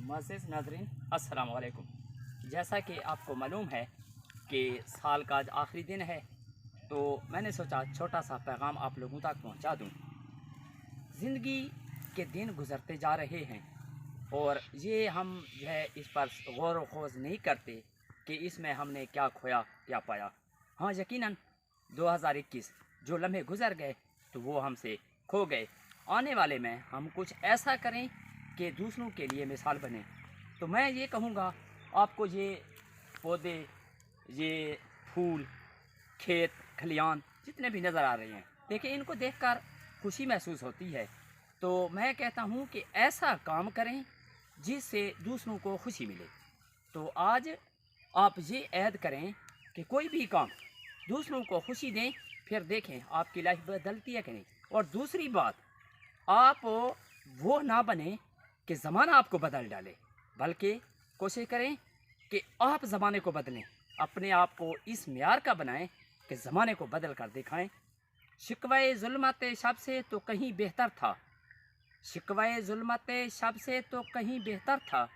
मुअज़्ज़िज़ नाज़रीन अस्सलाम वालेकुम। जैसा कि आपको मालूम है कि साल का आज आखिरी दिन है, तो मैंने सोचा छोटा सा पैगाम आप लोगों तक पहुंचा दूं। ज़िंदगी के दिन गुज़रते जा रहे हैं और ये हम जो है इस पर गौर व खोज नहीं करते कि इसमें हमने क्या खोया क्या पाया। हाँ, यकीनन 2021 जो लम्हे गुज़र गए तो वो हमसे खो गए। आने वाले में हम कुछ ऐसा करें कि दूसरों के लिए मिसाल बने। तो मैं ये कहूँगा आपको, ये पौधे, ये फूल, खेत खलियान जितने भी नज़र आ रहे हैं, देखिए इनको देखकर खुशी महसूस होती है। तो मैं कहता हूँ कि ऐसा काम करें जिससे दूसरों को खुशी मिले। तो आज आप ये ऐद करें कि कोई भी काम दूसरों को खुशी दें, फिर देखें आपकी लाइफ बदलती है कि नहीं। और दूसरी बात, आप वो ना बने कि ज़माना आपको बदल डाले, बल्कि कोशिश करें कि आप ज़माने को बदलें। अपने आप को इस मियार का बनाएं कि ज़माने को बदल कर दिखाएं। शिकवाए ज़ुल्मत शब से तो कहीं बेहतर था, शिकवाए ज़ुल्मत शब से तो कहीं बेहतर था,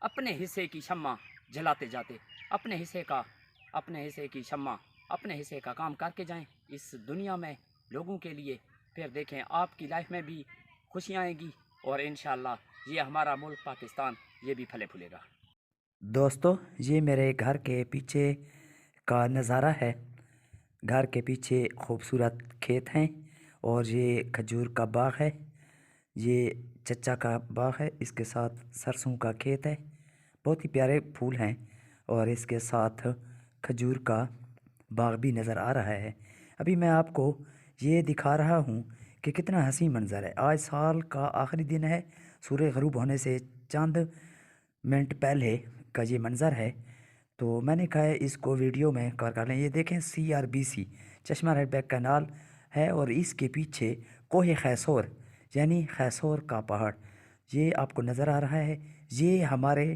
अपने हिस्से की शम्मा जलाते जाते। अपने हिस्से की शम्मा, अपने हिस्से का काम करके जाएं इस दुनिया में लोगों के लिए। फिर देखें आपकी लाइफ में भी खुशियाँ आएंगी और इंशाअल्लाह ये हमारा मुल्क पाकिस्तान ये भी फले फूलेगा। दोस्तों, ये मेरे घर के पीछे का नज़ारा है। घर के पीछे खूबसूरत खेत हैं और ये खजूर का बाग है। ये चचा का बाग है, इसके साथ सरसों का खेत है। बहुत ही प्यारे फूल हैं और इसके साथ खजूर का बाग भी नज़र आ रहा है। अभी मैं आपको ये दिखा रहा हूँ कि कितना हसीन मंज़र है। आज साल का आखिरी दिन है। सूरज ग़ुरूब होने से चंद मिनट पहले का ये मंज़र है, तो मैंने कहा है इसको वीडियो में कवर कर लें। ये देखें, CRBC चश्मा रेड बैक कैनाल है और इसके पीछे कोह खैसोर यानी खैसोर का पहाड़ ये आपको नज़र आ रहा है। ये हमारे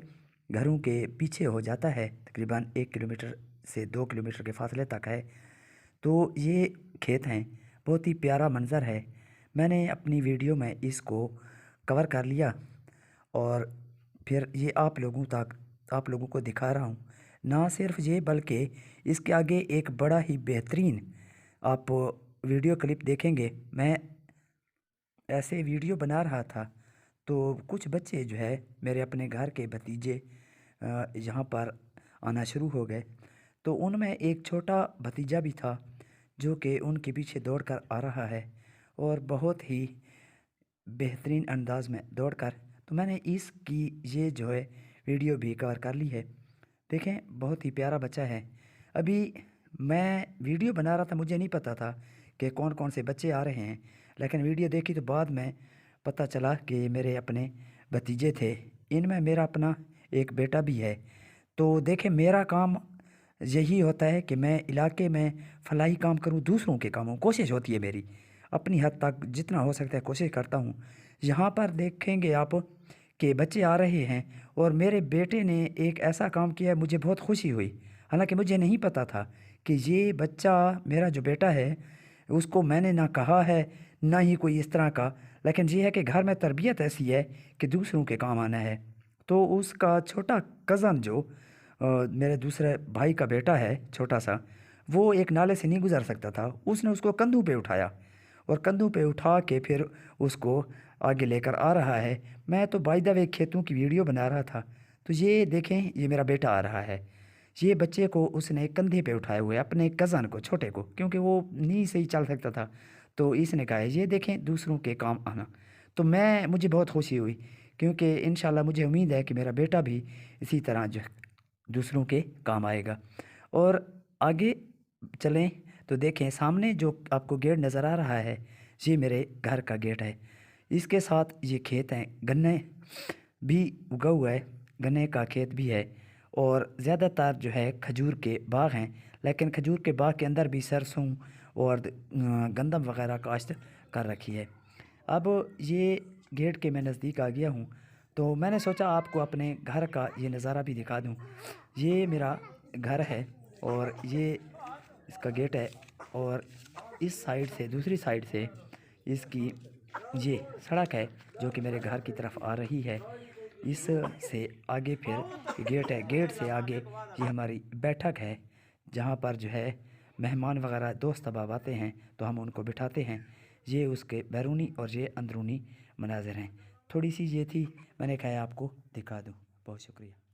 घरों के पीछे हो जाता है, तकरीबन 1 किलोमीटर से 2 किलोमीटर के फासले तक है। तो ये खेत हैं, बहुत ही प्यारा मंज़र है। मैंने अपनी वीडियो में इसको कवर कर लिया और फिर ये आप लोगों को दिखा रहा हूँ। ना सिर्फ ये, बल्कि इसके आगे एक बड़ा ही बेहतरीन आप वीडियो क्लिप देखेंगे। मैं ऐसे वीडियो बना रहा था तो कुछ बच्चे जो है मेरे अपने घर के भतीजे यहाँ पर आना शुरू हो गए। तो उनमें एक छोटा भतीजा भी था जो कि उनके पीछे दौड़ कर आ रहा है और बहुत ही बेहतरीन अंदाज में दौड़कर, तो मैंने इसकी ये जो है वीडियो भी कवर कर ली है। देखें, बहुत ही प्यारा बच्चा है। अभी मैं वीडियो बना रहा था, मुझे नहीं पता था कि कौन कौन से बच्चे आ रहे हैं, लेकिन वीडियो देखी तो बाद में पता चला कि मेरे अपने भतीजे थे। इनमें मेरा अपना एक बेटा भी है। तो देखें, मेरा काम यही होता है कि मैं इलाके में फलाही काम करूं, दूसरों के कामों कोशिश होती है मेरी, अपनी हद तक जितना हो सकता है कोशिश करता हूं। यहाँ पर देखेंगे आप कि बच्चे आ रहे हैं और मेरे बेटे ने एक ऐसा काम किया है, मुझे बहुत खुशी हुई। हालांकि मुझे नहीं पता था कि ये बच्चा मेरा जो बेटा है उसको मैंने ना कहा है ना ही कोई इस तरह का, लेकिन ये है कि घर में तरबियत ऐसी है कि दूसरों के काम आना है। तो उसका छोटा कज़न जो मेरे दूसरे भाई का बेटा है छोटा सा, वो एक नाले से नहीं गुजर सकता था। उसने उसको कंधों पे उठाया और कंधों पे उठा के फिर उसको आगे लेकर आ रहा है। मैं तो बाय द वे खेतों की वीडियो बना रहा था। तो ये देखें, ये मेरा बेटा आ रहा है। ये बच्चे को उसने कंधे पे उठाए हुए, अपने कज़न को, छोटे को, क्योंकि वो नहीं सही चल सकता था। तो इसने कहा है ये देखें दूसरों के काम आना। तो मुझे बहुत खुशी हुई, क्योंकि इंशाल्लाह मुझे उम्मीद है कि मेरा बेटा भी इसी तरह जो दूसरों के काम आएगा। और आगे चलें तो देखें, सामने जो आपको गेट नज़र आ रहा है ये मेरे घर का गेट है। इसके साथ ये खेत हैं, गन्ने भी उगा हुआ है, गन्ने का खेत भी है और ज़्यादातर जो है खजूर के बाग हैं। लेकिन खजूर के बाग के अंदर भी सरसों और गंदम वगैरह काश्त कर रखी है। अब ये गेट के मैं नज़दीक आ गया हूँ, तो मैंने सोचा आपको अपने घर का ये नज़ारा भी दिखा दूँ। ये मेरा घर है और ये इसका गेट है और इस साइड से, दूसरी साइड से इसकी ये सड़क है जो कि मेरे घर की तरफ आ रही है। اس سے آگے پھر گیٹ ہے، گیٹ سے آگے یہ ہماری بیٹھک ہے، جہاں پر جو ہے مہمان وغیرہ دوست احباب آتے ہیں تو ہم ان کو بٹھاتے ہیں۔ یہ اس کے بیرونی اور یہ اندرونی مناظر ہیں۔ تھوڑی سی یہ تھی، میں نے کہا آپ کو دکھا دوں۔ بہت شکریہ۔